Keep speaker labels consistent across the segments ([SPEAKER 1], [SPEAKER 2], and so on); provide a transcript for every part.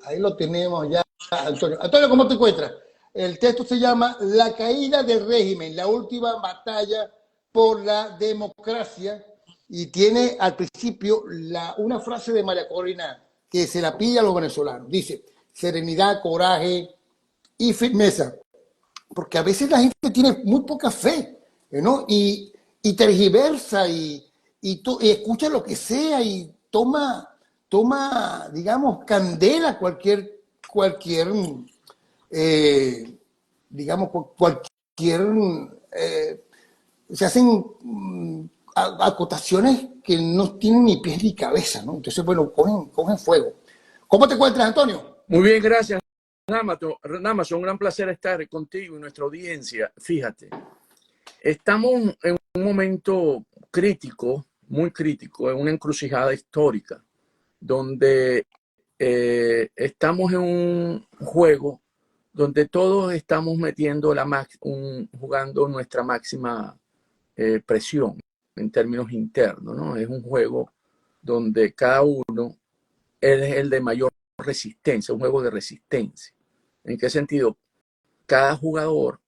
[SPEAKER 1] Ahí lo tenemos ya, Antonio. Antonio, ¿cómo te encuentras? El texto se llama La caída del régimen, la última batalla por la democracia, y tiene al principio una frase de María Corina que se la pide a los venezolanos. Dice, serenidad, coraje y firmeza, porque a veces la gente tiene muy poca fe, ¿no? Y tergiversa y escucha lo que sea y toma, digamos, candela cualquier eh, digamos, cualquier, eh, se hacen acotaciones que no tienen ni pies ni cabeza, ¿no? Entonces, bueno, cogen fuego. ¿Cómo te encuentras, Antonio?
[SPEAKER 2] Muy bien, gracias, Namazo. Un gran placer estar contigo y nuestra audiencia. Fíjate, estamos en un momento crítico, muy crítico, en una encrucijada histórica, donde estamos en un juego donde todos estamos metiendo jugando nuestra máxima presión en términos internos, ¿no? Es un juego donde cada uno es el de mayor resistencia, un juego de resistencia. ¿En qué sentido? Cada jugador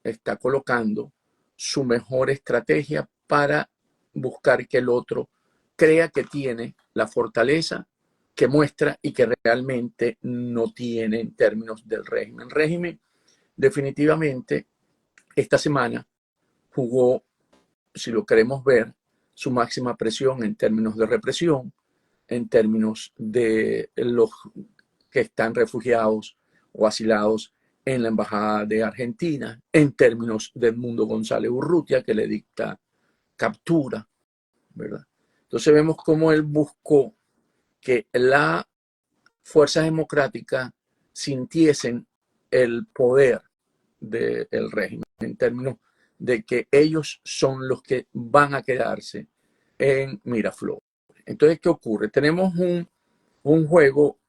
[SPEAKER 2] está colocando su mejor estrategia para buscar que el otro crea que tiene la fortaleza que muestra y que realmente no tiene en términos del régimen. El régimen definitivamente esta semana jugó, si lo queremos ver, su máxima presión en términos de represión, en términos de los que están refugiados o asilados en la embajada de Argentina, en términos de Edmundo González Urrutia, que le dicta captura, ¿verdad? Entonces vemos cómo él buscó que las fuerzas democráticas sintiesen el poder del régimen, en términos de que ellos son los que van a quedarse en Miraflores. Entonces, ¿qué ocurre? Tenemos un juego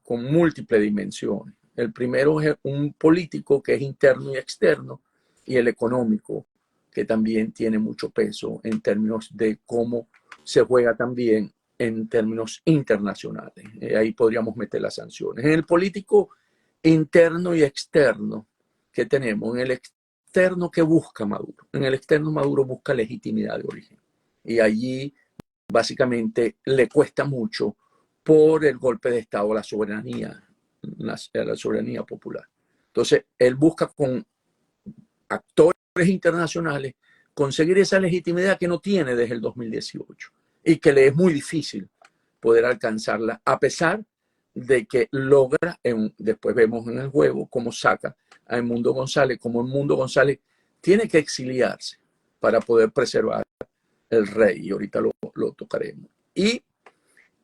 [SPEAKER 2] con múltiples dimensiones. El primero es un político que es interno y externo, y el económico, que también tiene mucho peso en términos de cómo se juega también en términos internacionales. Ahí podríamos meter las sanciones. En el político interno y externo que tenemos, en el externo que busca Maduro, en el externo Maduro busca legitimidad de origen. Y allí básicamente le cuesta mucho por el golpe de Estado a la soberanía popular. Entonces, él busca con actores internacionales conseguir esa legitimidad que no tiene desde el 2018 y que le es muy difícil poder alcanzarla, a pesar de que logra, después vemos en el juego cómo saca a Edmundo González, como Edmundo González tiene que exiliarse para poder preservar el rey, y ahorita lo tocaremos. Y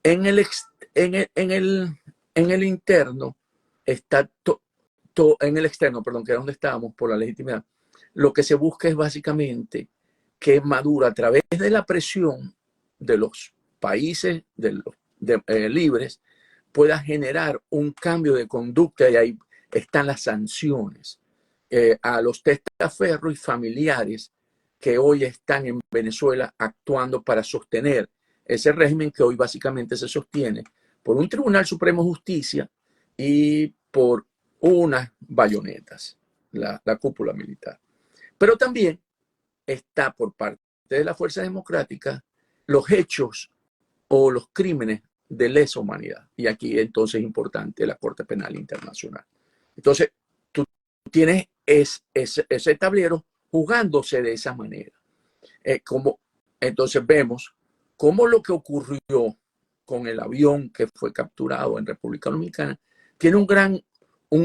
[SPEAKER 2] en el interno está en el externo, perdón, que es donde estábamos por la legitimidad, lo que se busca es básicamente que Maduro, a través de la presión de los países libres, pueda generar un cambio de conducta, y ahí están las sanciones a los testaferros y familiares que hoy están en Venezuela actuando para sostener ese régimen que hoy básicamente se sostiene por un Tribunal Supremo de Justicia y por unas bayonetas, la cúpula militar. Pero también está por parte de la Fuerza Democrática los hechos o los crímenes de lesa humanidad. Y aquí entonces es importante la Corte Penal Internacional. Entonces, tú tienes ese tablero jugándose de esa manera. Entonces vemos cómo lo que ocurrió con el avión que fue capturado en República Dominicana tiene un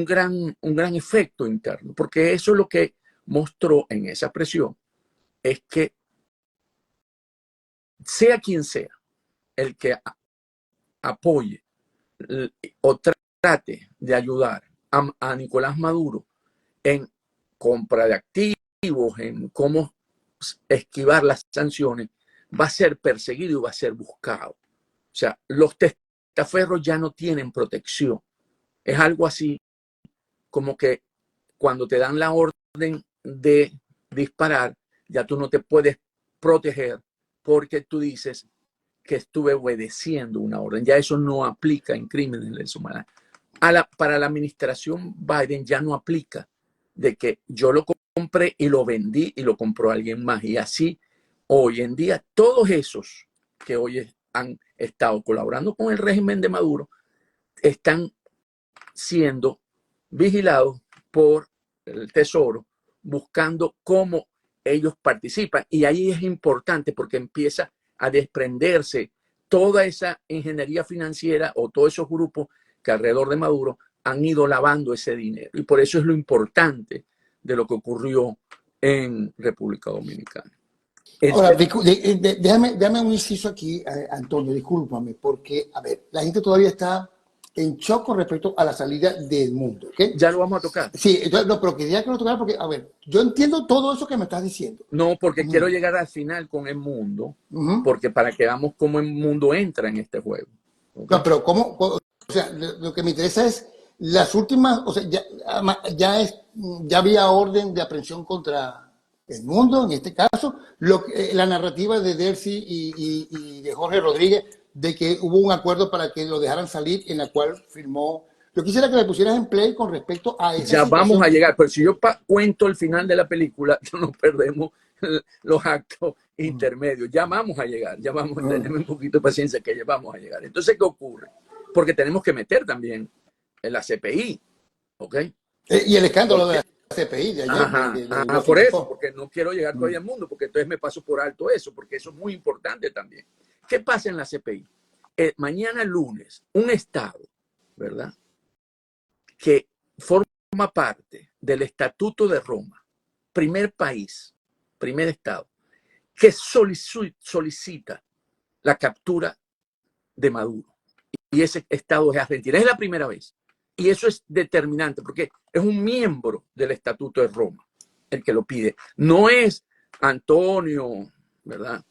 [SPEAKER 2] gran efecto interno, porque eso es lo que mostró en esa presión, es que sea quien sea el que apoye o trate de ayudar a Nicolás Maduro en compra de activos, en cómo esquivar las sanciones, va a ser perseguido y va a ser buscado. O sea, los testaferros ya no tienen protección. Es algo así como que cuando te dan la orden de disparar, ya tú no te puedes proteger porque tú dices que estuve obedeciendo una orden. Ya eso no aplica en crímenes de lesa humanidad. Para la administración Biden ya no aplica de que yo lo compré y lo vendí y lo compró alguien más. Y así, hoy en día, todos esos que hoy han estado colaborando con el régimen de Maduro están siendo vigilados por el Tesoro, buscando cómo ellos participan. Y ahí es importante porque empieza a desprenderse toda esa ingeniería financiera o todos esos grupos que alrededor de Maduro han ido lavando ese dinero. Y por eso es lo importante de lo que ocurrió en República Dominicana.
[SPEAKER 1] Ahora, déjame un inciso aquí, Antonio, discúlpame, porque, a ver, la gente todavía está en shock con respecto a la salida del mundo, ¿ok?
[SPEAKER 2] Ya lo vamos a tocar.
[SPEAKER 1] Sí, entonces, no, pero quería que lo tocara porque, a ver, yo entiendo todo eso que me estás diciendo.
[SPEAKER 2] No, porque quiero llegar al final con el mundo, porque para que veamos cómo el mundo entra en este juego. ¿Okay?
[SPEAKER 1] No, pero ¿cómo? O sea, lo que me interesa es las últimas, o sea, ya había orden de aprehensión contra el mundo, en este caso, la narrativa de Delcy y de Jorge Rodríguez, de que hubo un acuerdo para que lo dejaran salir, en la cual firmó. Yo quisiera que me pusieras en play con respecto a esa
[SPEAKER 2] ya
[SPEAKER 1] situación.
[SPEAKER 2] vamos a llegar, pero si yo cuento el final de la película, no nos perdemos los actos intermedios. Ya vamos a llegar, ya vamos a tener un poquito de paciencia que ya vamos a llegar. Entonces, ¿qué ocurre? Porque tenemos que meter también en la CPI, ¿ok?
[SPEAKER 1] Y el escándalo de la CPI de ayer.
[SPEAKER 2] Por eso, porque no quiero llegar todavía al mundo, porque entonces me paso por alto eso, porque eso es muy importante también. ¿Qué pasa en la CPI? Mañana lunes, un Estado, ¿verdad?, que forma parte del Estatuto de Roma, primer país, primer Estado, que solicita la captura de Maduro. Y ese Estado es Argentina. Es la primera vez. Y eso es determinante porque es un miembro del Estatuto de Roma el que lo pide. No es Antonio, ¿verdad?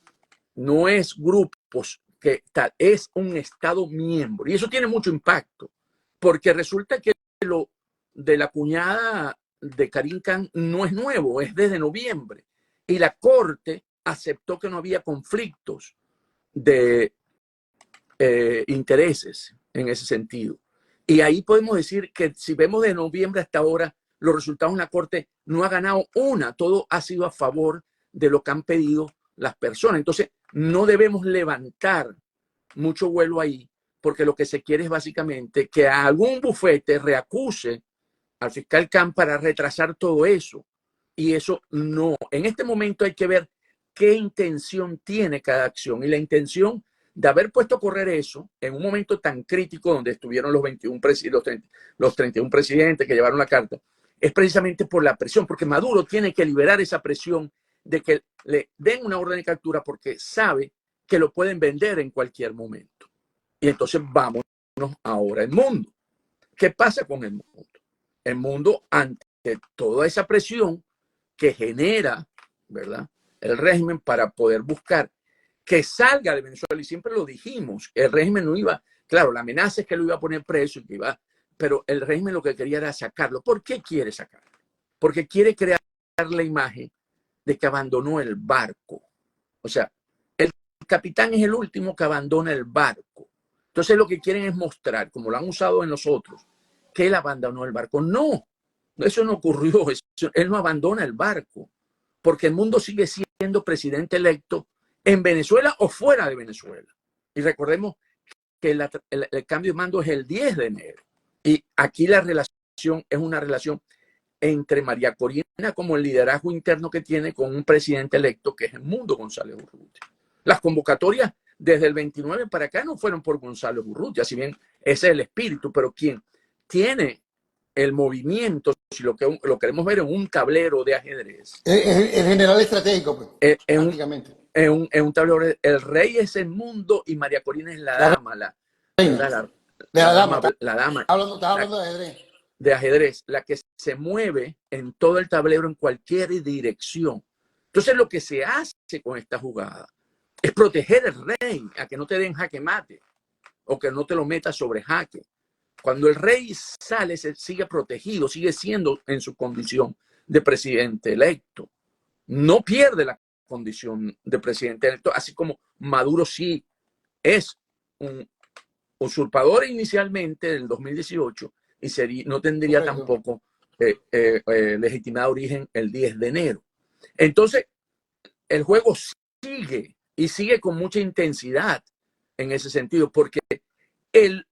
[SPEAKER 2] No es grupos que tal, es un Estado miembro. Y eso tiene mucho impacto porque resulta que lo de la cuñada de Karim Khan no es nuevo, es desde noviembre. Y la Corte aceptó que no había conflictos de intereses en ese sentido. Y ahí podemos decir que si vemos de noviembre hasta ahora, los resultados en la Corte no ha ganado una, todo ha sido a favor de lo que han pedido las personas. Entonces, no debemos levantar mucho vuelo ahí, porque lo que se quiere es básicamente que algún bufete reacuse al fiscal Khan para retrasar todo eso. Y eso no. En este momento hay que ver qué intención tiene cada acción. Y la intención de haber puesto a correr eso en un momento tan crítico donde estuvieron los 31 presidentes que llevaron la carta, es precisamente por la presión, porque Maduro tiene que liberar esa presión de que le den una orden de captura porque sabe que lo pueden vender en cualquier momento. Y entonces vámonos ahora al mundo. ¿Qué pasa con el mundo? El mundo, ante toda esa presión que genera, ¿verdad?, el régimen para poder buscar que salga de Venezuela, y siempre lo dijimos, el régimen no iba, claro, la amenaza es que lo iba a poner preso y que iba, pero el régimen lo que quería era sacarlo. ¿Por qué quiere sacarlo? Porque quiere crear la imagen de que abandonó el barco. O sea, el capitán es el último que abandona el barco. Entonces lo que quieren es mostrar, como lo han usado en nosotros, que él abandonó el barco. No, eso no ocurrió. Él no abandona el barco, porque el mundo sigue siendo presidente electo en Venezuela o fuera de Venezuela. Y recordemos que el cambio de mando es el 10 de enero. Y aquí la relación es una relación entre María Corina como el liderazgo interno que tiene con un presidente electo que es Edmundo González Urrutia. Las convocatorias desde el 29 para acá no fueron por González Urrutia, si bien ese es el espíritu, pero quien tiene el movimiento, si lo queremos ver en un tablero de ajedrez.
[SPEAKER 1] El general estratégico, pues,
[SPEAKER 2] prácticamente. En un tablero, el rey es el mundo y María Corina es la dama, la dama.
[SPEAKER 1] Estás hablando de ajedrez.
[SPEAKER 2] De ajedrez, la que se mueve en todo el tablero en cualquier dirección. Entonces lo que se hace con esta jugada es proteger al rey, a que no te den jaque mate o que no te lo metas sobre jaque. Cuando el rey sale, se sigue protegido, sigue siendo en su condición de presidente electo. No pierde la condición de presidente electo, así como Maduro sí es un usurpador inicialmente del 2018 y no tendría
[SPEAKER 1] Correcto.
[SPEAKER 2] tampoco legitimado origen el 10 de enero. Entonces, el juego sigue y sigue con mucha intensidad en ese sentido, porque el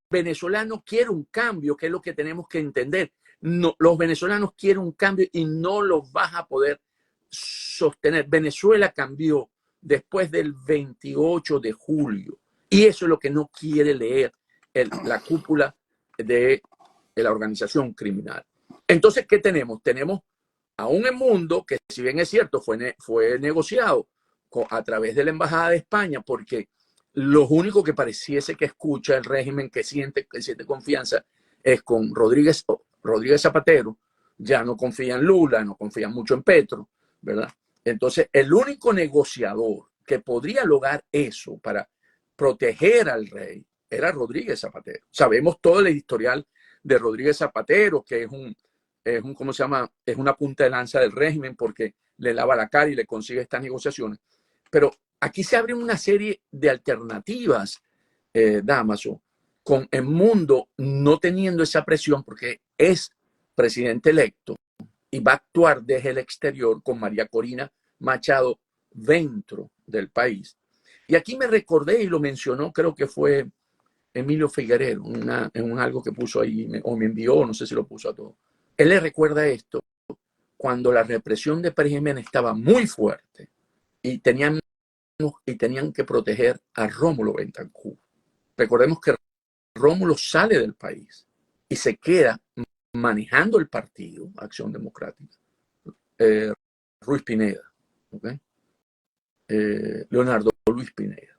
[SPEAKER 2] venezolano quiere un cambio, que es lo que tenemos que entender. No, los venezolanos quieren un cambio y no los vas a poder sostener. Venezuela cambió después del 28 de julio y eso es lo que no quiere leer la cúpula de la organización criminal. Entonces, ¿qué tenemos? Tenemos a un mundo que, si bien es cierto, fue negociado a través de la Embajada de España, porque lo único que pareciese que escucha el régimen que siente confianza es con Rodríguez Zapatero. Ya no confía en Lula, no confía mucho en Petro, ¿verdad? Entonces, el único negociador que podría lograr eso para proteger al rey era Rodríguez Zapatero. Sabemos todo el historial de Rodríguez Zapatero, que es un ¿cómo se llama? Es una punta de lanza del régimen porque le lava la cara y le consigue estas negociaciones. Pero aquí se abre una serie de alternativas, Dámaso, con el mundo no teniendo esa presión porque es presidente electo y va a actuar desde el exterior con María Corina Machado dentro del país. Y aquí me recordé y lo mencionó, creo que fue Emilio Figuerero, en algo que puso ahí, o me envió, no sé si lo puso a todo. Él le recuerda esto cuando la represión de Pérez Jiménez estaba muy fuerte y tenían que proteger a Rómulo Betancourt. Recordemos que Rómulo sale del país y se queda manejando el partido Acción Democrática. Ruiz Pineda, ¿okay? Leonardo Luis Pineda.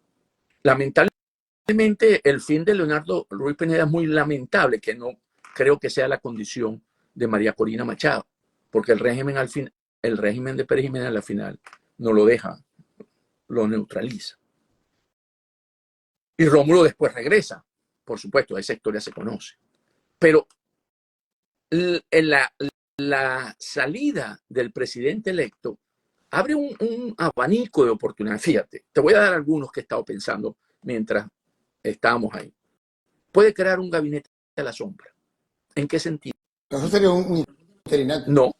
[SPEAKER 2] Lamentablemente, el fin de Leonardo Luis Pineda es muy lamentable, que no creo que sea la condición de María Corina Machado, porque el régimen de Pérez Jiménez al final no lo deja, lo neutraliza. Y Rómulo después regresa, por supuesto, esa historia se conoce. Pero en la salida del presidente electo abre un abanico de oportunidades. Fíjate, te voy a dar algunos que he estado pensando mientras estábamos ahí. Puede crear un gabinete a la sombra. ¿En qué sentido?
[SPEAKER 1] Eso sería un interinato.
[SPEAKER 2] No,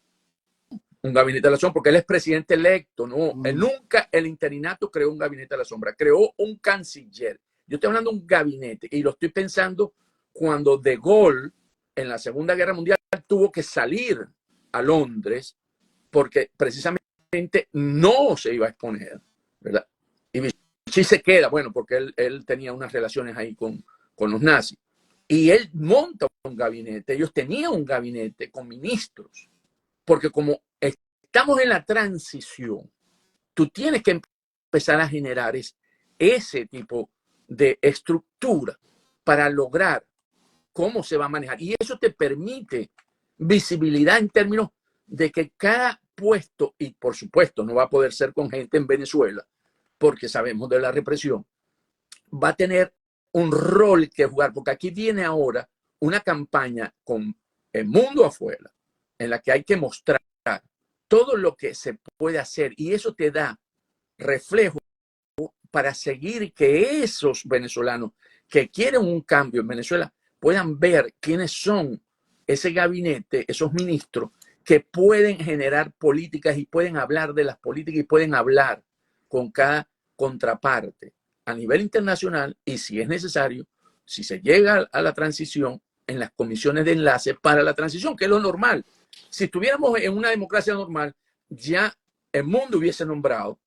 [SPEAKER 2] un gabinete a la sombra, porque él es presidente electo. No, él nunca el interinato creó un gabinete a la sombra, creó un canciller. Yo estoy hablando de un gabinete y lo estoy pensando cuando De Gaulle en la Segunda Guerra Mundial tuvo que salir a Londres porque precisamente no se iba a exponer, ¿verdad? Y Vichy se queda, bueno, porque él tenía unas relaciones ahí con los nazis. Y él monta un gabinete, ellos tenían un gabinete con ministros, porque como estamos en la transición, tú tienes que empezar a generar ese tipo de estructura para lograr cómo se va a manejar. Y eso te permite visibilidad en términos de que cada puesto, y por supuesto no va a poder ser con gente en Venezuela, porque sabemos de la represión, va a tener un rol que jugar, porque aquí viene ahora una campaña con el mundo afuera, en la que hay que mostrar todo lo que se puede hacer, y eso te da reflejo para seguir que esos venezolanos que quieren un cambio en Venezuela puedan ver quiénes son ese gabinete, esos ministros que pueden generar políticas y pueden hablar de las políticas y pueden hablar con cada contraparte a nivel internacional y si es necesario, si se llega a la transición, en las comisiones de enlace para la transición, que es lo normal. Si estuviéramos en una democracia normal, ya el mundo hubiese nombrado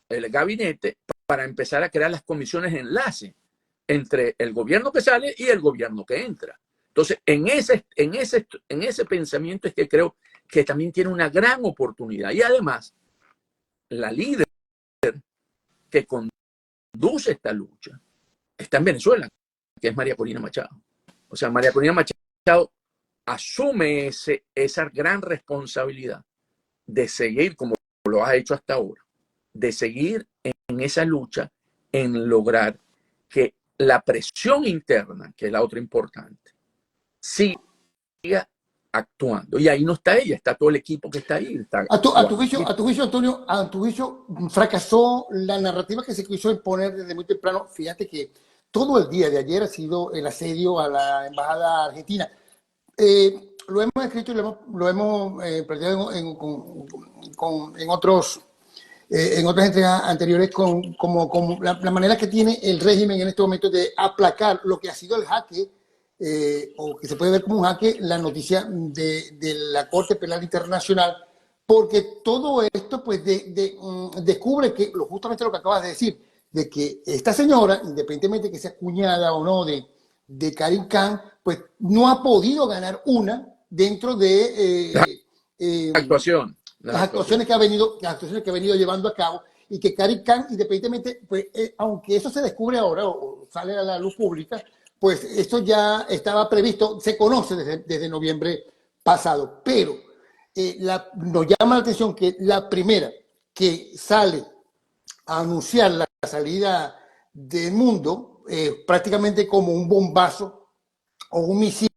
[SPEAKER 2] el gabinete para empezar a crear las comisiones de enlace entre el gobierno que sale y el gobierno que entra. Entonces, en ese pensamiento es que creo que también tiene una gran oportunidad. Y además, la líder que conduce esta lucha está en Venezuela, que es María Corina Machado. O sea, María Corina Machado asume esa gran responsabilidad de seguir, como lo ha hecho hasta ahora, de seguir en esa lucha, en lograr que la presión interna, que es la otra importante, siga actuando. Y ahí no está ella, está todo el equipo que está ahí. Está
[SPEAKER 1] A tu juicio, Antonio, a tu juicio, fracasó la narrativa que se quiso imponer desde muy temprano. Fíjate que todo el día de ayer ha sido el asedio a la embajada argentina. Lo hemos escrito y lo hemos planteado en otras entregas anteriores como la manera que tiene el régimen en este momento de aplacar lo que ha sido el jaque, o que se puede ver como un jaque, la noticia de la Corte Penal Internacional, porque todo esto pues descubre que justamente lo que acabas de decir, de que esta señora, independientemente de que sea cuñada o no de Karim Khan, pues no ha podido ganar una dentro de
[SPEAKER 2] actuación.
[SPEAKER 1] las actuaciones que ha venido llevando a cabo, y que Karim Khan, independientemente, pues, aunque eso se descubre ahora o sale a la luz pública, pues esto ya estaba previsto, se conoce desde noviembre pasado, pero nos llama la atención que la primera que sale a anunciar la salida del mundo, prácticamente como un bombazo o un misil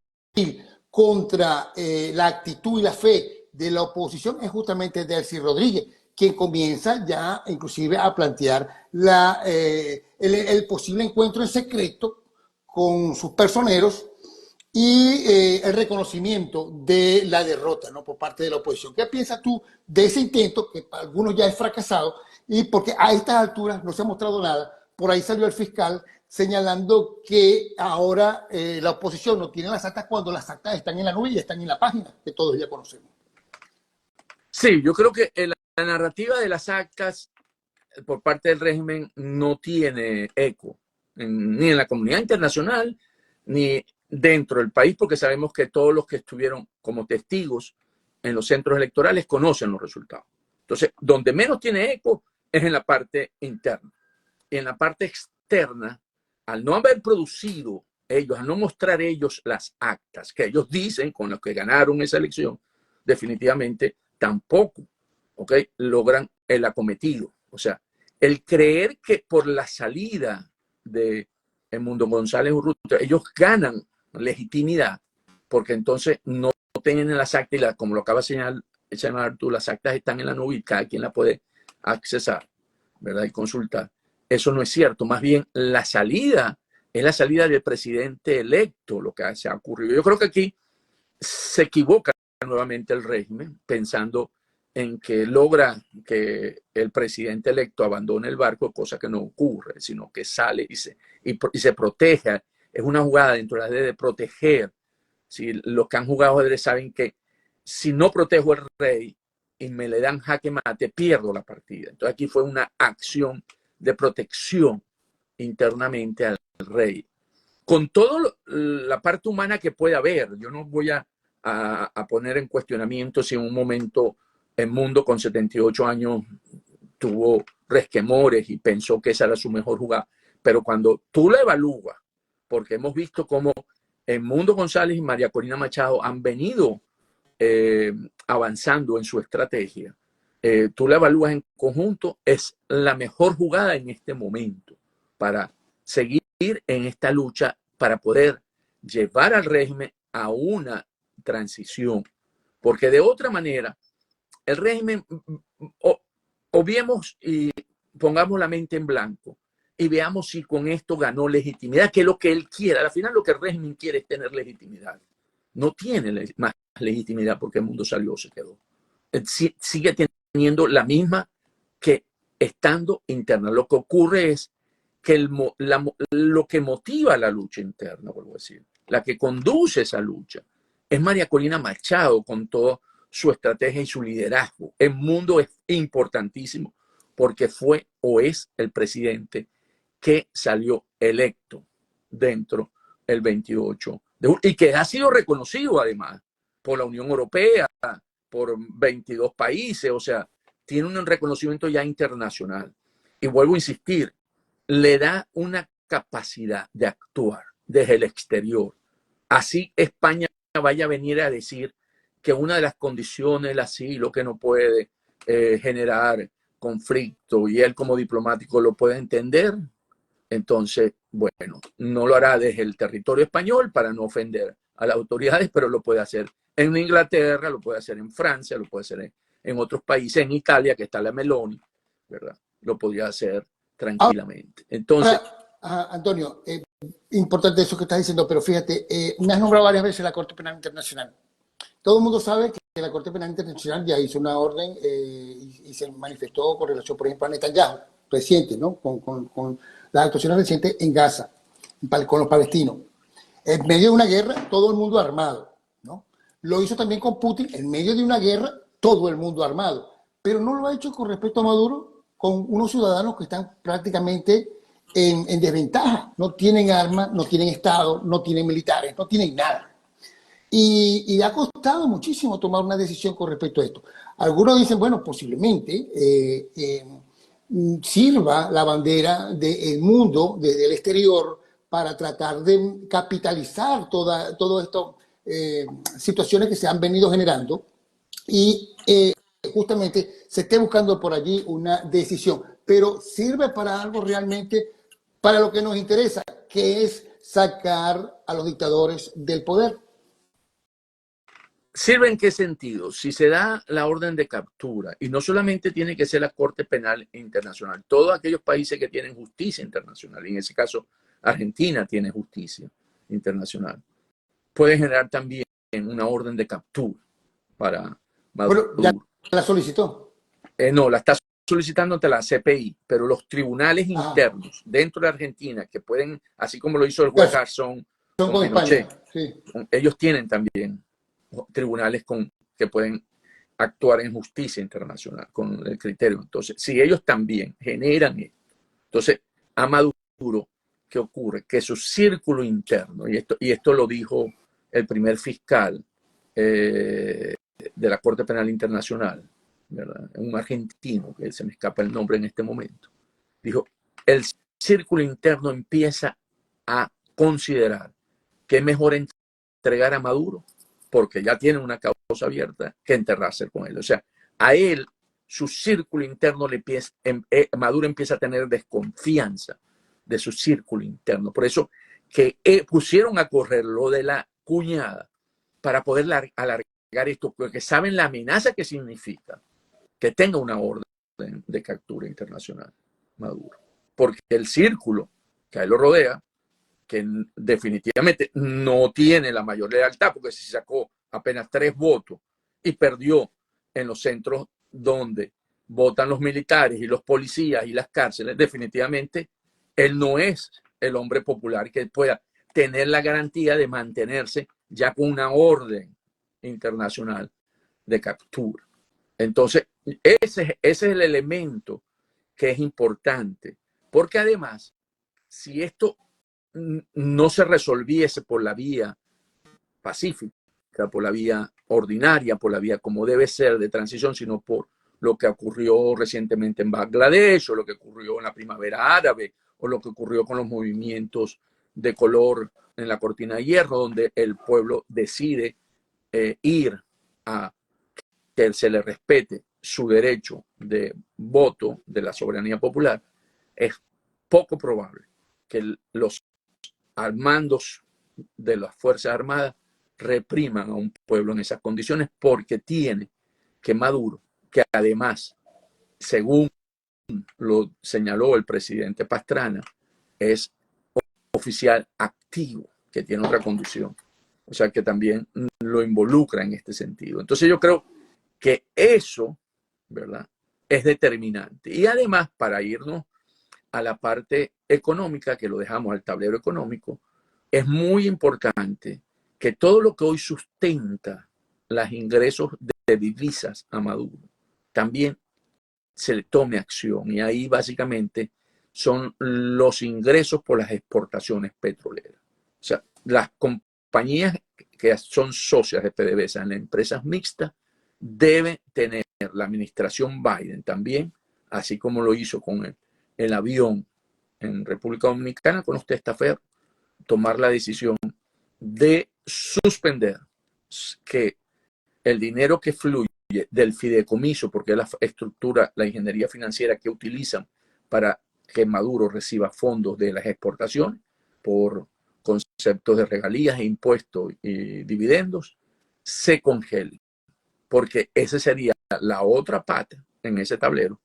[SPEAKER 1] contra la actitud y la fe de la oposición, es justamente Delcy Rodríguez, quien comienza ya inclusive a plantear el posible encuentro en secreto con sus personeros y el reconocimiento de la derrota, ¿no?, por parte de la oposición. ¿Qué piensas tú de ese intento, que para algunos ya es fracasado, y porque a estas alturas no se ha mostrado nada? Por ahí salió el fiscal señalando que ahora la oposición no tiene las actas, cuando las actas están en la nube y están en la página que todos ya conocemos.
[SPEAKER 2] Sí, yo creo que la narrativa de las actas por parte del régimen no tiene eco ni en la comunidad internacional ni dentro del país, porque sabemos que todos los que estuvieron como testigos en los centros electorales conocen los resultados. Entonces, donde menos tiene eco es en la parte interna. Y en la parte externa, al no haber producido ellos, al no mostrar ellos las actas que ellos dicen con las que ganaron esa elección, definitivamente tampoco, ¿okay?, logran el acometido. O sea, el creer que por la salida de Edmundo González Urrutia ellos ganan legitimidad, porque entonces no tienen las actas, y como lo acaba de señalar tú, las actas están en la nube y cada quien la puede accesar, ¿verdad?, y consultar. Eso no es cierto. Más bien, la salida es la salida del presidente electo, lo que se ha ocurrido. Yo creo que aquí se equivoca nuevamente el régimen, pensando en que logra que el presidente electo abandone el barco, cosa que no ocurre, sino que sale y se protege. Es una jugada dentro de la ley de proteger. Si los que han jugado ajedrez saben que si no protejo al rey y me le dan jaque mate, pierdo la partida. Entonces aquí fue una acción de protección internamente al rey, con toda la parte humana que puede haber. Yo no voy a poner en cuestionamiento si en un momento el mundo con 78 años tuvo resquemores y pensó que esa era su mejor jugada, pero cuando tú la evalúas, porque hemos visto cómo Edmundo González y María Corina Machado han venido avanzando en su estrategia, tú la evalúas en conjunto, es la mejor jugada en este momento para seguir en esta lucha, para poder llevar al régimen a una transición, porque de otra manera el régimen, o viemos y pongamos la mente en blanco y veamos si con esto ganó legitimidad, que es lo que él quiere. Al final lo que el régimen quiere es tener legitimidad. No tiene más legitimidad porque el mundo salió o se quedó. Sigue teniendo la misma que estando interna. Lo que ocurre es que lo que motiva la lucha interna, vuelvo a decir, la que conduce esa lucha, es María Corina Machado con toda su estrategia y su liderazgo. El mundo es importantísimo porque fue o es el presidente que salió electo dentro del 28 de julio y que ha sido reconocido además por la Unión Europea, por 22 países, o sea, tiene un reconocimiento ya internacional. Y vuelvo a insistir, le da una capacidad de actuar desde el exterior. Así España vaya a venir a decir que una de las condiciones del asilo que no puede generar conflicto, y él como diplomático lo puede entender, entonces, bueno, no lo hará desde el territorio español para no ofender a las autoridades, pero lo puede hacer en Inglaterra, lo puede hacer en Francia, lo puede hacer en otros países, en Italia, que está la Meloni, ¿verdad? Lo podría hacer tranquilamente. Entonces,
[SPEAKER 1] ahora, Antonio, importante eso que estás diciendo, pero fíjate, me has nombrado varias veces la Corte Penal Internacional. Todo el mundo sabe que la Corte Penal Internacional ya hizo una orden y se manifestó con relación, por ejemplo, a Netanyahu, reciente, ¿no? Con las actuaciones recientes en Gaza, con los palestinos. En medio de una guerra, todo el mundo armado, ¿no? Lo hizo también con Putin, en medio de una guerra, todo el mundo armado. Pero no lo ha hecho con respecto a Maduro, con unos ciudadanos que están prácticamente en desventaja. No tienen armas, no tienen Estado, no tienen militares, no tienen nada. Y ha costado muchísimo tomar una decisión con respecto a esto. Algunos dicen, bueno, posiblemente sirva la bandera del mundo, del exterior, para tratar de capitalizar todo esto, situaciones que se han venido generando y justamente se esté buscando por allí una decisión. Pero sirve para algo realmente, para lo que nos interesa, que es sacar a los dictadores del poder.
[SPEAKER 2] ¿sirve en qué sentido? Si se da la orden de captura, y no solamente tiene que ser la Corte Penal Internacional, todos aquellos países que tienen justicia internacional, y en ese caso Argentina tiene justicia internacional, puede generar también una orden de captura para Maduro.
[SPEAKER 1] Bueno, ya la solicitó.
[SPEAKER 2] No, la está solicitando ante la CPI, pero los tribunales
[SPEAKER 1] Ajá.
[SPEAKER 2] internos dentro de Argentina, que pueden, así como lo hizo el juez Garzón
[SPEAKER 1] Son
[SPEAKER 2] con
[SPEAKER 1] con España,
[SPEAKER 2] Pinochet,
[SPEAKER 1] sí.
[SPEAKER 2] ellos tienen también tribunales que pueden actuar en justicia internacional con el criterio. Entonces, si ellos también generan esto, entonces a Maduro, ¿qué ocurre? Que su círculo interno, y esto lo dijo el primer fiscal de la Corte Penal Internacional, ¿verdad? Un argentino, que se me escapa el nombre en este momento, dijo, el círculo interno empieza a considerar que es mejor entregar a Maduro porque ya tiene una causa abierta que enterrarse con él. O sea, a él, su círculo interno Maduro empieza a tener desconfianza de su círculo interno. Por eso que pusieron a correr lo de la cuñada para poder alargar esto, porque saben la amenaza que significa que tenga una orden de captura internacional Maduro. Porque el círculo que a él lo rodea, que definitivamente no tiene la mayor lealtad, porque se sacó apenas 3 votos y perdió en los centros donde votan los militares y los policías y las cárceles, definitivamente él no es el hombre popular que pueda tener la garantía de mantenerse ya con una orden internacional de captura. Entonces, ese es el elemento que es importante, porque además, si esto no se resolviese por la vía pacífica, por la vía ordinaria, por la vía como debe ser de transición, sino por lo que ocurrió recientemente en Bangladesh, o lo que ocurrió en la primavera árabe, o lo que ocurrió con los movimientos de color en la cortina de hierro, donde el pueblo decide ir a que se le respete su derecho de voto de la soberanía popular, es poco probable que los mandos de las Fuerzas Armadas repriman a un pueblo en esas condiciones, porque tiene que Maduro, que además, según lo señaló el presidente Pastrana, es oficial activo, que tiene otra condición. O sea, que también lo involucra en este sentido. Entonces yo creo que eso, ¿verdad?, es determinante. Y además, para irnos a la parte económica, que lo dejamos al tablero económico, es muy importante que todo lo que hoy sustenta los ingresos de divisas a Maduro también se le tome acción. Y ahí básicamente son los ingresos por las exportaciones petroleras. O sea, las compañías que son socias de PDVSA en las empresas mixtas deben tener la administración Biden también, así como lo hizo con el avión en República Dominicana con los testaferros, tomar la decisión de suspender que el dinero que fluye del fideicomiso, porque es la estructura, la ingeniería financiera que utilizan para que Maduro reciba fondos de las exportaciones por conceptos de regalías e impuestos y dividendos se congelen, porque esa sería la otra pata en ese tablero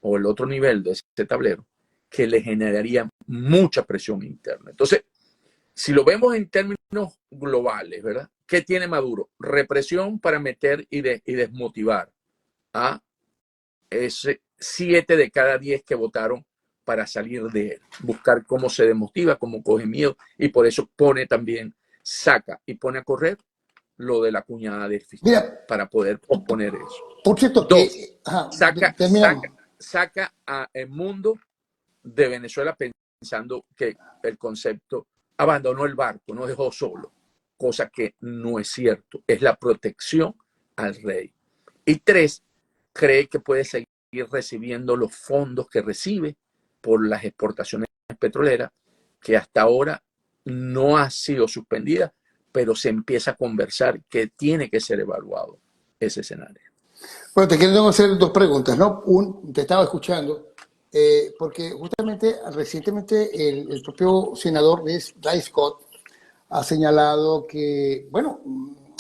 [SPEAKER 2] o el otro nivel de ese tablero que le generaría mucha presión interna. Entonces, si lo vemos en términos globales, ¿verdad? ¿Qué tiene Maduro? Represión para meter y desmotivar a ese 7 de cada 10 que votaron para salir de él, buscar cómo se desmotiva, cómo coge miedo, y por eso pone también, saca y pone a correr lo de la cuñada del fiscal.
[SPEAKER 1] Mira,
[SPEAKER 2] para poder posponer eso.
[SPEAKER 1] por cierto,
[SPEAKER 2] Dos,
[SPEAKER 1] que terminamos.
[SPEAKER 2] saca a el mundo de Venezuela pensando que el concepto abandonó el barco, no dejó solo, cosa que no es cierto, es la protección al rey. Y tres, cree que puede seguir recibiendo los fondos que recibe por las exportaciones petroleras, que hasta ahora no ha sido suspendida, pero se empieza a conversar que tiene que ser evaluado ese escenario.
[SPEAKER 1] Bueno, te quiero hacer dos preguntas, ¿no? Te estaba escuchando, porque justamente recientemente el propio senador Ray Scott ha señalado que, bueno,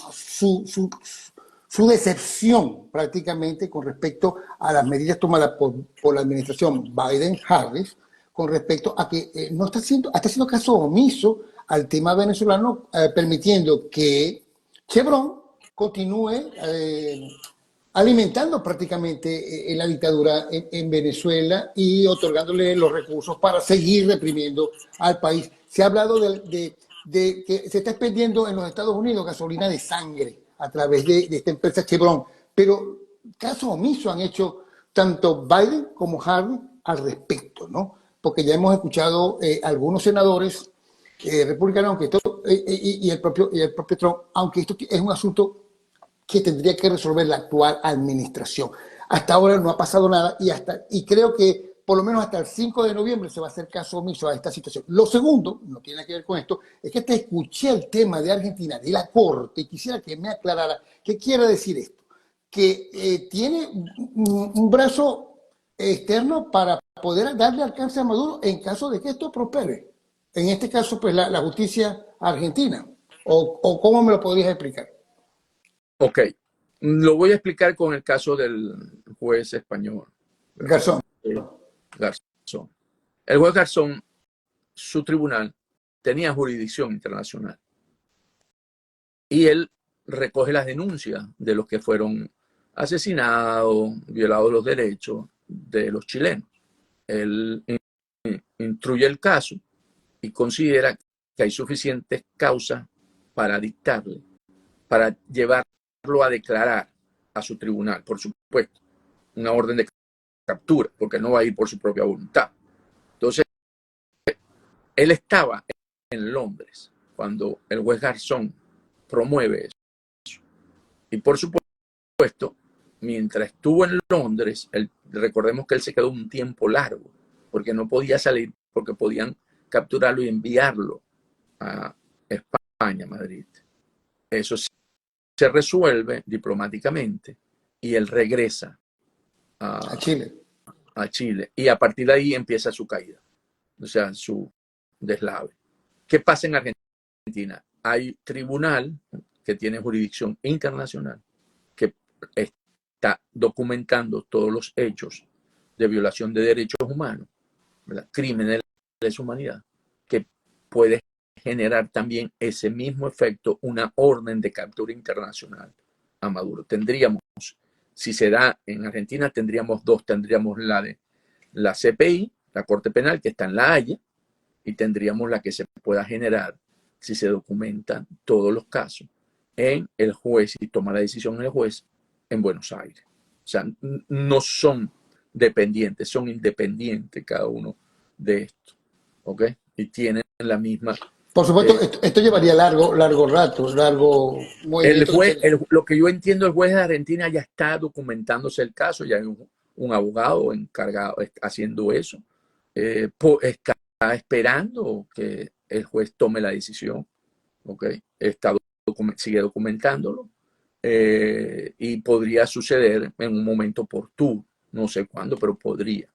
[SPEAKER 1] su decepción prácticamente con respecto a las medidas tomadas por la administración Biden-Harris, con respecto a que no está haciendo caso omiso al tema venezolano, permitiendo que Chevron continúe alimentando prácticamente la dictadura en Venezuela y otorgándole los recursos para seguir reprimiendo al país. Se ha hablado de que se está expendiendo en los Estados Unidos gasolina de sangre a través de esta empresa Chevron, pero caso omiso han hecho tanto Biden como Harris al respecto, ¿no? Porque ya hemos escuchado algunos senadores republicanos, aunque esto, y el propio Trump, aunque esto es un asunto que tendría que resolver la actual administración. Hasta ahora no ha pasado nada y creo que por lo menos hasta el 5 de noviembre se va a hacer caso omiso a esta situación. Lo segundo, no tiene que ver con esto, es que te escuché el tema de Argentina, de la Corte, y quisiera que me aclarara qué quiere decir esto. Que tiene un brazo externo para poder darle alcance a Maduro en caso de que esto prospere. En este caso, pues la justicia argentina. ¿O cómo me lo podrías explicar?
[SPEAKER 2] Ok, lo voy a explicar con el caso del juez español.
[SPEAKER 1] Garzón.
[SPEAKER 2] Garzón. El juez Garzón, su tribunal, tenía jurisdicción internacional. Y él recoge las denuncias de los que fueron asesinados, violados los derechos de los chilenos. Él instruye el caso y considera que hay suficientes causas para dictarle, para llevarlo a declarar a su tribunal, por supuesto, una orden de captura, porque no va a ir por su propia voluntad. Entonces, él estaba en Londres cuando el juez Garzón promueve eso. Y por supuesto, mientras estuvo en Londres, recordemos que él se quedó un tiempo largo, porque no podía salir, porque podían capturarlo y enviarlo a España, Madrid. Eso se resuelve diplomáticamente y él regresa
[SPEAKER 1] A Chile.
[SPEAKER 2] a Chile. Y a partir de ahí empieza su caída, o sea, su deslave. ¿Qué pasa en Argentina? Hay tribunal que tiene jurisdicción internacional que está documentando todos los hechos de violación de derechos humanos, ¿verdad? Crímenes de lesa humanidad, que puede generar también ese mismo efecto, una orden de captura internacional a Maduro. Tendríamos, si se da en Argentina, tendríamos dos, tendríamos la de la CPI, la Corte Penal, que está en La Haya, y tendríamos la que se pueda generar si se documentan todos los casos en el juez y toma la decisión el juez en Buenos Aires. O sea, no son dependientes, son independientes cada uno de estos, ¿ok? Y tienen la misma...
[SPEAKER 1] Por supuesto, esto llevaría largo rato, largo
[SPEAKER 2] El
[SPEAKER 1] movimiento.
[SPEAKER 2] juez, lo que yo entiendo, el juez de Argentina ya está documentándose el caso, ya hay un abogado encargado haciendo eso. Está esperando que el juez tome la decisión, ¿ok? Sigue documentándolo y podría suceder en un momento oportuno, no sé cuándo, pero podría,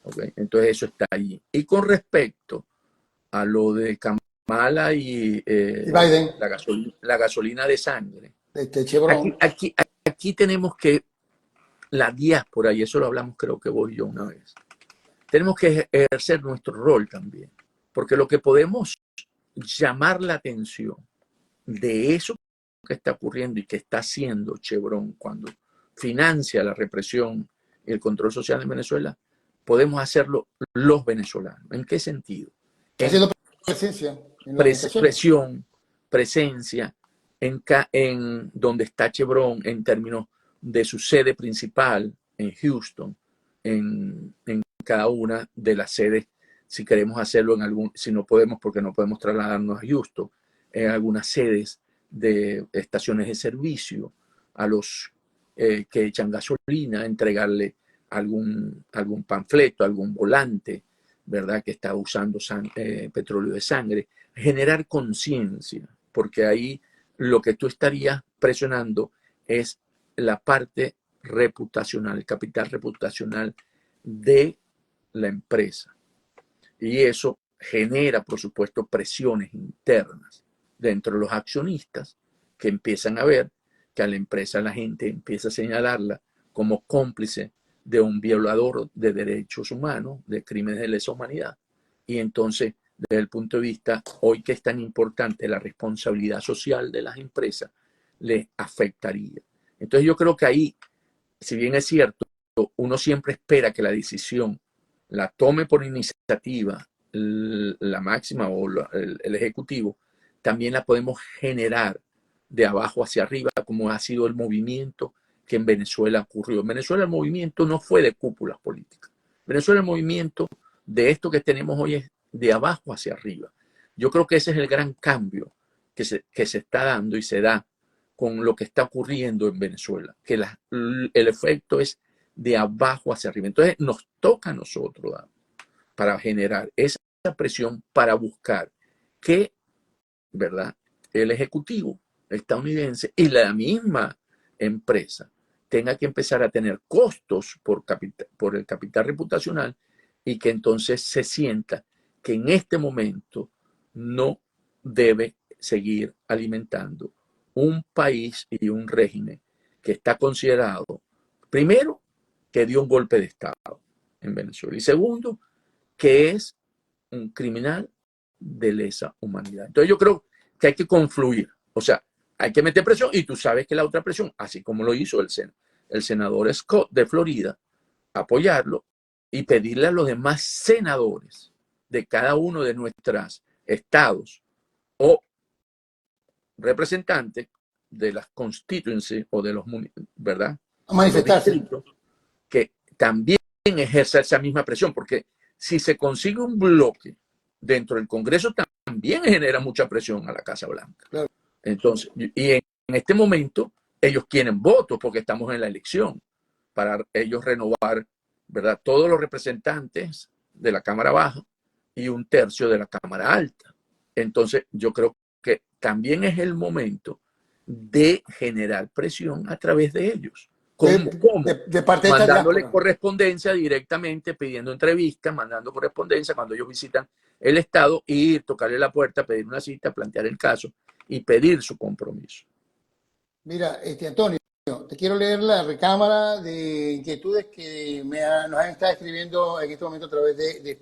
[SPEAKER 2] ¿ok? Entonces eso está allí. Y con respecto a lo de Kamala y
[SPEAKER 1] Y Biden,
[SPEAKER 2] la gasolina de sangre.
[SPEAKER 1] Chevron.
[SPEAKER 2] Aquí tenemos que, la diáspora, y eso lo hablamos creo que vos y yo una vez, tenemos que ejercer nuestro rol también, porque lo que podemos llamar la atención de eso que está ocurriendo y que está haciendo Chevron cuando financia la represión y el control social en Venezuela, podemos hacerlo los venezolanos. ¿En qué sentido?
[SPEAKER 1] Haciendo presencia en las organizaciones.
[SPEAKER 2] Presión, presencia en donde está Chevron en términos de su sede principal en Houston, en cada una de las sedes, si queremos hacerlo en algún, si no podemos porque no podemos trasladarnos a Houston, en algunas sedes de estaciones de servicio, a los que echan gasolina, entregarle algún panfleto, algún volante, ¿verdad? Que está usando petróleo de sangre, generar conciencia, porque ahí lo que tú estarías presionando es la parte reputacional, el capital reputacional de la empresa. Y eso genera, por supuesto, presiones internas dentro de los accionistas que empiezan a ver que a la empresa la gente empieza a señalarla como cómplice de un violador de derechos humanos, de crímenes de lesa humanidad. Y entonces, desde el punto de vista, hoy que es tan importante la responsabilidad social de las empresas, les afectaría. Entonces yo creo que ahí, si bien es cierto, uno siempre espera que la decisión la tome por iniciativa la máxima o el ejecutivo, también la podemos generar de abajo hacia arriba, como ha sido el movimiento que en Venezuela ocurrió. En Venezuela el movimiento no fue de cúpulas políticas. En Venezuela el movimiento de esto que tenemos hoy es de abajo hacia arriba. Yo creo que ese es el gran cambio que se está dando y se da con lo que está ocurriendo en Venezuela, que el efecto es de abajo hacia arriba. Entonces nos toca a nosotros para generar esa presión para buscar que, ¿verdad?, el ejecutivo estadounidense y la misma empresa tenga que empezar a tener costos por el capital reputacional y que entonces se sienta que en este momento no debe seguir alimentando un país y un régimen que está considerado, primero, que dio un golpe de Estado en Venezuela y segundo, que es un criminal de lesa humanidad. Entonces yo creo que hay que confluir, o sea, hay que meter presión y tú sabes que la otra presión, así como lo hizo el senador Scott de Florida, apoyarlo y pedirle a los demás senadores de cada uno de nuestros estados o representantes de las constituencies o de los, ¿verdad?,
[SPEAKER 1] Manifestarse.
[SPEAKER 2] los distritos, que también ejerza esa misma presión, porque si se consigue un bloque dentro del Congreso también genera mucha presión a la Casa Blanca.
[SPEAKER 1] Claro.
[SPEAKER 2] Entonces, y en este momento ellos quieren votos porque estamos en la elección para ellos renovar, ¿verdad?, todos los representantes de la Cámara Baja y un tercio de la Cámara Alta. Entonces, yo creo que también es el momento de generar presión a través de ellos. ¿Cómo?
[SPEAKER 1] De parte de
[SPEAKER 2] mandándole correspondencia directamente, pidiendo entrevistas, mandando correspondencia cuando ellos visitan el Estado, ir, tocarle la puerta, pedir una cita, plantear el caso y pedir su compromiso.
[SPEAKER 1] Mira, Antonio, te quiero leer la recámara de inquietudes que nos han estado escribiendo en este momento a través de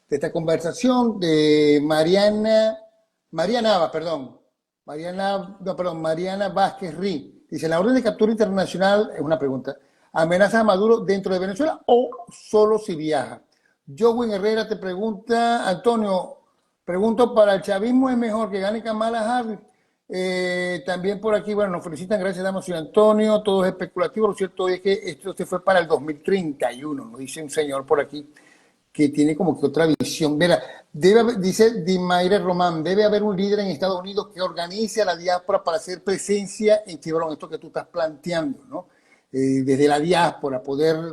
[SPEAKER 1] esta conversación de Mariana Vázquez Rí. Dice, ¿la orden de captura internacional, es una pregunta, amenaza a Maduro dentro de Venezuela o solo si viaja? Jowen Herrera te pregunta, Antonio, pregunto, ¿para el chavismo es mejor que gane Kamala Harris? También por aquí, bueno, nos felicitan, gracias, damos señor Antonio, todo es especulativo, lo cierto es que esto se fue para el 2031, nos dice un señor por aquí que tiene como que otra visión. Mira, dice Dimaire Román, debe haber un líder en Estados Unidos que organice a la diáspora para hacer presencia en Chevron, esto que tú estás planteando, ¿no? Desde la diáspora, poder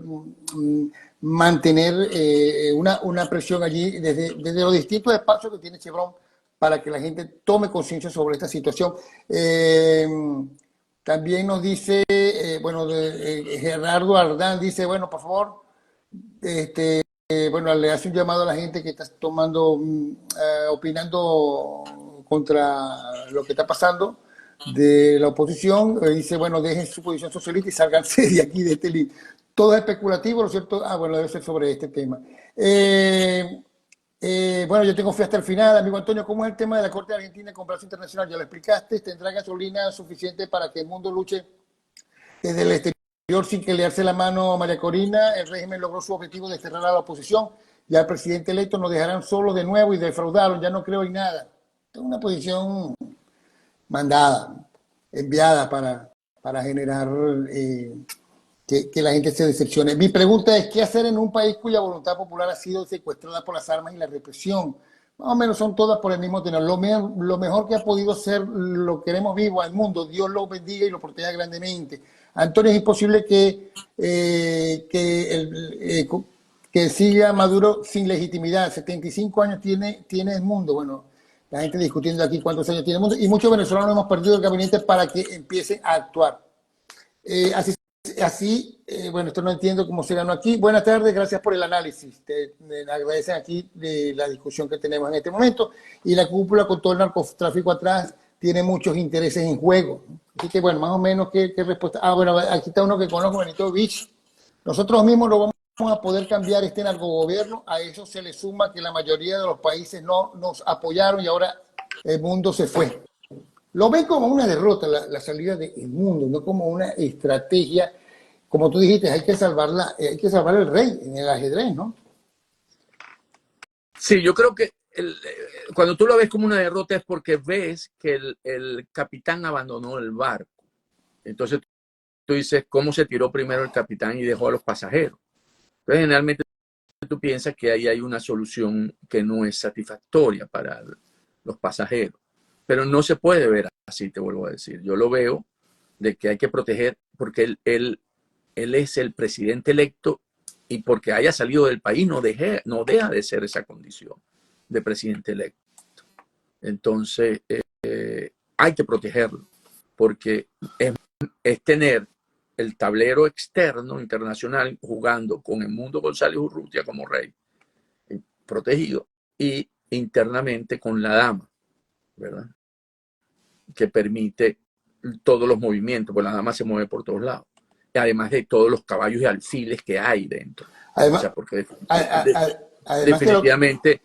[SPEAKER 1] mantener una presión allí desde los distintos espacios que tiene Chevron para que la gente tome conciencia sobre esta situación. También nos dice, Gerardo Ardán dice, bueno, por favor, bueno, le hace un llamado a la gente que está tomando, opinando contra lo que está pasando de la oposición. Dice, bueno, dejen su posición socialista y sálganse de aquí, de este lío. Todo es especulativo, ¿no es cierto? Ah, bueno, debe ser sobre este tema. Bueno, yo tengo fe hasta el final. Amigo Antonio, ¿cómo es el tema de la Corte de Argentina en comercio internacional? Ya lo explicaste. ¿Tendrá gasolina suficiente para que el mundo luche desde el exterior sin que le alce la mano a María Corina? El régimen logró su objetivo de cerrar a la oposición. Ya el presidente electo nos dejarán solos de nuevo y defraudaron. Ya no creo en nada. Es una posición mandada, enviada para generar que la gente se decepcione. Mi pregunta es, ¿qué hacer en un país cuya voluntad popular ha sido secuestrada por las armas y la represión? Más o menos son todas por el mismo tenor. Lo mejor que ha podido ser, lo queremos vivo al mundo. Dios lo bendiga y lo proteja grandemente. Antonio, es imposible que siga Maduro sin legitimidad. 75 años tiene el mundo. Bueno, la gente discutiendo aquí cuántos años tiene el mundo. Y muchos venezolanos hemos perdido el gabinete para que empiece a actuar. Bueno, esto no entiendo cómo se ganó aquí. Buenas tardes, gracias por el análisis. Me agradecen aquí de la discusión que tenemos en este momento. Y la cúpula con todo el narcotráfico atrás tiene muchos intereses en juego. Así que, bueno, más o menos, ¿qué respuesta? Ah, bueno, aquí está uno que conozco, Benito Beach. Nosotros mismos lo vamos a poder cambiar este narcogobierno. A eso se le suma que la mayoría de los países no nos apoyaron y ahora el mundo se fue. Lo ven como una derrota la salida del mundo, no como una estrategia. Como tú dijiste, hay que salvar el rey en el ajedrez, ¿no?
[SPEAKER 2] Sí, yo creo que cuando tú lo ves como una derrota es porque ves que el capitán abandonó el barco. Entonces tú dices, ¿cómo se tiró primero el capitán y dejó a los pasajeros? Entonces generalmente tú piensas que ahí hay una solución que no es satisfactoria para los pasajeros. Pero no se puede ver así, te vuelvo a decir. Yo lo veo de que hay que proteger porque él es el presidente electo y porque haya salido del país no deja de ser esa condición de presidente electo. Entonces hay que protegerlo porque es tener el tablero externo internacional jugando con el Mundo González Urrutia como rey protegido y internamente con la dama, ¿verdad? Que permite todos los movimientos, porque la dama se mueve por todos lados. Y además de todos los caballos y alfiles que hay dentro.
[SPEAKER 1] Además,
[SPEAKER 2] o sea, porque
[SPEAKER 1] definitivamente,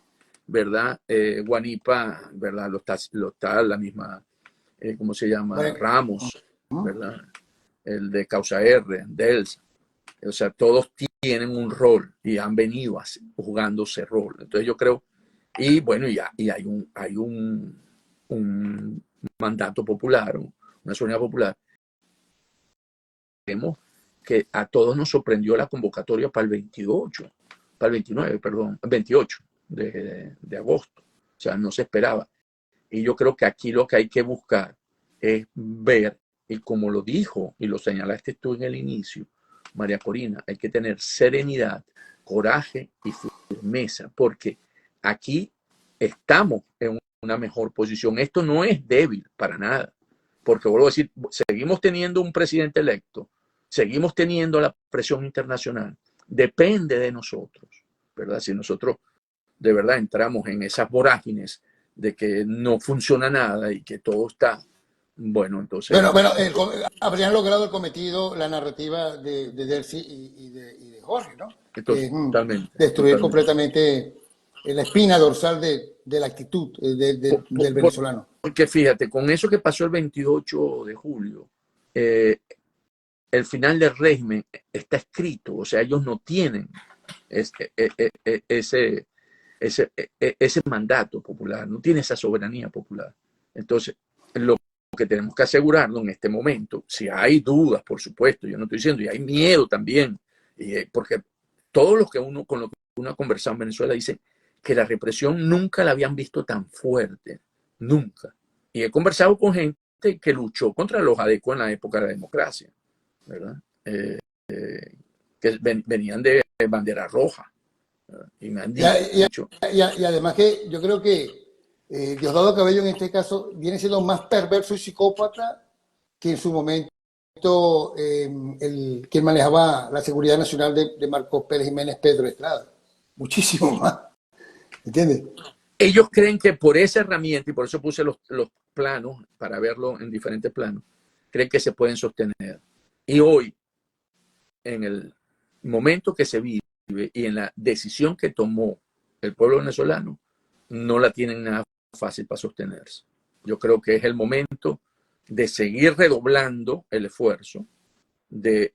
[SPEAKER 2] ¿verdad? Guanipa, ¿verdad? Lo está la misma, ¿cómo se llama? Bueno, Ramos, ¿verdad? El de Causa R, Delsa. O sea, todos tienen un rol y han venido jugando ese rol. Entonces yo creo, y bueno, y hay un mandato popular, una soberanía popular. Vemos que a todos nos sorprendió la convocatoria para el 28, para el 29, perdón, 28 de agosto. O sea, no se esperaba. Y yo creo que aquí lo que hay que buscar es ver, y como lo dijo y lo señalaste tú en el inicio, María Corina, hay que tener serenidad, coraje y firmeza, porque aquí estamos en una mejor posición. Esto no es débil para nada, porque vuelvo a decir, seguimos teniendo un presidente electo, seguimos teniendo la presión internacional, depende de nosotros, ¿verdad? Si nosotros de verdad entramos en esas vorágines de que no funciona nada y que todo está, bueno, entonces...
[SPEAKER 1] Bueno, habrían logrado el cometido, la narrativa de Delcy y de Jorge, ¿no?
[SPEAKER 2] Entonces,
[SPEAKER 1] destruir completamente la espina dorsal de la actitud del venezolano.
[SPEAKER 2] Porque fíjate, con eso que pasó el 28 de julio, el final del régimen está escrito, o sea, ellos no tienen ese mandato popular, no tiene esa soberanía popular. Entonces, lo que tenemos que asegurarnos en este momento, si hay dudas, por supuesto, yo no estoy diciendo, y hay miedo también, porque todos los que con los que uno ha conversado en Venezuela dicen que la represión nunca la habían visto tan fuerte, nunca. Y he conversado con gente que luchó contra los adecos en la época de la democracia, ¿verdad? Que venían de bandera roja. Y me han dicho.
[SPEAKER 1] Y además que yo creo que Diosdado Cabello en este caso viene siendo más perverso y psicópata que en su momento quien manejaba la seguridad nacional de Marcos Pérez Jiménez, Pedro Estrada. muchísimo más, ¿entiendes?
[SPEAKER 2] Ellos creen que por esa herramienta, y por eso puse los planos, para verlo en diferentes planos, creen que se pueden sostener. Y hoy, en el momento que se vive y en la decisión que tomó el pueblo venezolano, no la tienen nada fácil para sostenerse. Yo creo que es el momento de seguir redoblando el esfuerzo, de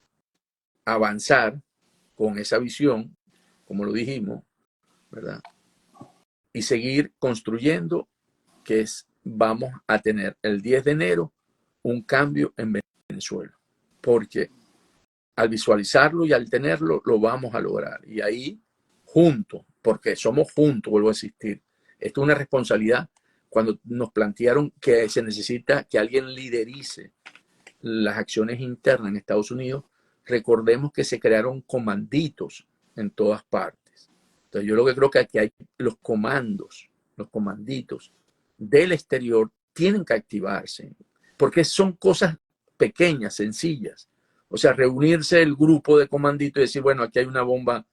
[SPEAKER 2] avanzar con esa visión, como lo dijimos, ¿verdad? Y seguir construyendo, que es, vamos a tener el 10 de enero un cambio en Venezuela, porque al visualizarlo y al tenerlo, lo vamos a lograr. Y ahí, juntos, porque somos juntos, vuelvo a insistir, esto es una responsabilidad. Cuando nos plantearon que se necesita que alguien liderice las acciones internas en Estados Unidos, recordemos que se crearon comanditos en todas partes. Entonces yo lo que creo que aquí hay los comandos, los comanditos del exterior tienen que activarse, porque son cosas pequeñas, sencillas. O sea, reunirse el grupo de comanditos y decir, bueno, aquí hay una bomba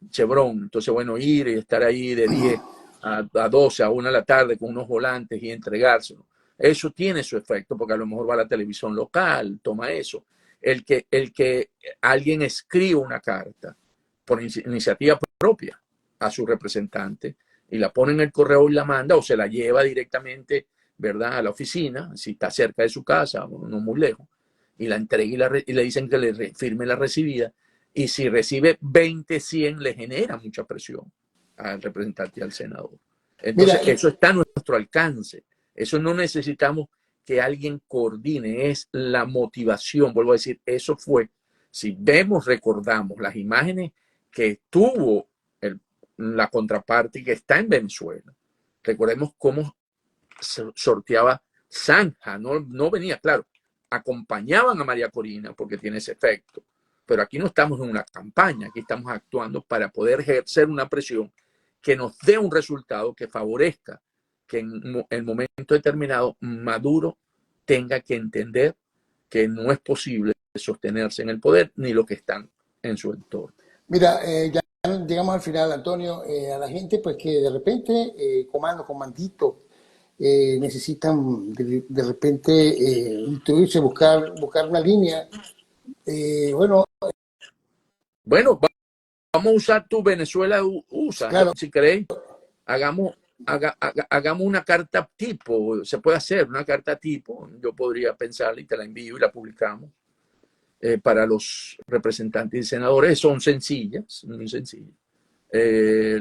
[SPEAKER 2] Chevron, entonces, bueno, ir y estar ahí de 10 a 12, a 1 de la tarde con unos volantes y entregárselo. Eso tiene su efecto, porque a lo mejor va a la televisión local, toma eso. El que alguien escriba una carta por iniciativa propia a su representante y la pone en el correo y la manda, o se la lleva directamente, ¿verdad?, a la oficina, si está cerca de su casa, no muy lejos, y la entrega y le dicen que le firme la recibida. Y si recibe 20, 100, le genera mucha presión al representante y al senador. Entonces,
[SPEAKER 1] Mira,
[SPEAKER 2] eso está a nuestro alcance. Eso no necesitamos que alguien coordine, es la motivación. Vuelvo a decir, eso fue, si vemos, recordamos las imágenes que tuvo la contraparte que está en Venezuela. Recordemos cómo sorteaba Zanja, no venía, claro, acompañaban a María Corina porque tiene ese efecto, pero aquí no estamos en una campaña, aquí estamos actuando para poder ejercer una presión que nos dé un resultado que favorezca que en el momento determinado Maduro tenga que entender que no es posible sostenerse en el poder ni lo que están en su entorno.
[SPEAKER 1] mira, ya llegamos al final, Antonio. A la gente, pues que de repente, comanditos, necesitan de repente instruirse, buscar una línea. Bueno,
[SPEAKER 2] Bueno, vamos a usar tu Venezuela USA,
[SPEAKER 1] claro,
[SPEAKER 2] si queréis, hagamos, hagamos una carta tipo, se puede hacer una carta tipo, yo podría pensarla y te la envío y la publicamos para los representantes y senadores, son sencillas, muy sencillas. Eh,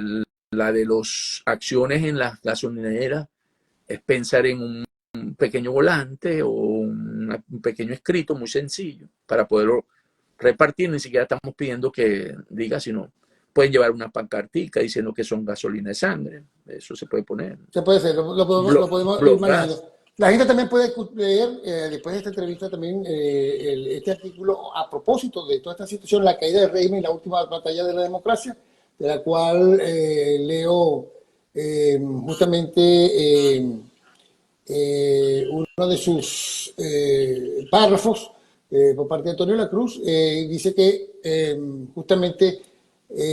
[SPEAKER 2] la de las acciones en las gasolineras es pensar en un pequeño volante o un pequeño escrito muy sencillo para poderlo repartir. Ni siquiera estamos pidiendo que diga, sino pueden llevar una pancartica diciendo que son gasolina de sangre. Eso se puede poner.
[SPEAKER 1] se puede hacer, lo podemos ir
[SPEAKER 2] Gas.
[SPEAKER 1] manejando. La gente también puede leer, después de esta entrevista, también este artículo a propósito de toda esta situación, la caída del régimen y la última batalla de la democracia, de la cual leo justamente uno de sus párrafos por parte de Antonio La Cruz. Dice que justamente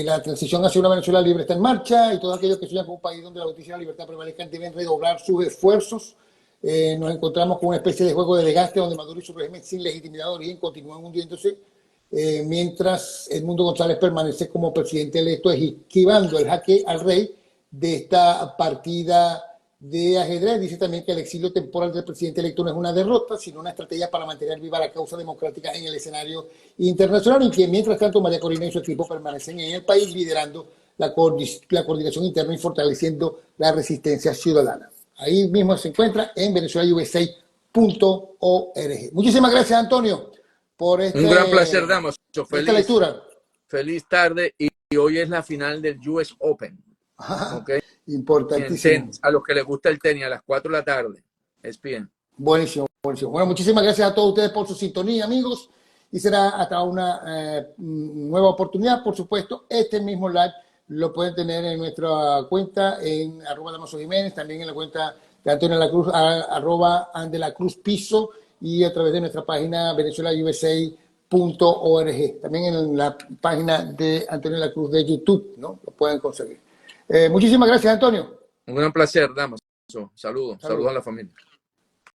[SPEAKER 1] la transición hacia una Venezuela libre está en marcha y todos aquellos que sueñan con un país donde la justicia y la libertad prevalezcan deben redoblar sus esfuerzos. Nos encontramos con una especie de juego de desgaste donde Maduro y su régimen sin legitimidad de origen continúan hundiéndose, mientras Edmundo González permanece como presidente electo, esquivando el jaque al rey de esta partida de ajedrez. Dice también que el exilio temporal del presidente electo no es una derrota, sino una estrategia para mantener viva la causa democrática en el escenario internacional, y que mientras tanto María Corina y su equipo permanecen en el país liderando la coordinación interna y fortaleciendo la resistencia ciudadana. Ahí mismo se encuentra en venezuelausa.org. Muchísimas gracias, Antonio, por
[SPEAKER 2] Un gran placer, Damaso.
[SPEAKER 1] esta lectura.
[SPEAKER 2] Feliz tarde. Y hoy es la final del US Open. ¿Okay?
[SPEAKER 1] Importantísimo.
[SPEAKER 2] A los que les gusta el tenis, a las 4 de la tarde. Es bien.
[SPEAKER 1] Buenísimo, buenísimo. Bueno, muchísimas gracias a todos ustedes por su sintonía, amigos. Y será hasta una nueva oportunidad. Por supuesto, este mismo live lo pueden tener en nuestra cuenta en @Damaso Jiménez, también en la cuenta de Antonio La Cruz, @Andelacruz Piso, y a través de nuestra página venezuelausa.org. También en la página de Antonio de la Cruz de YouTube, ¿no? Lo pueden conseguir. Muchísimas gracias, Antonio.
[SPEAKER 2] Un gran placer, Damaso. Saludos a la familia.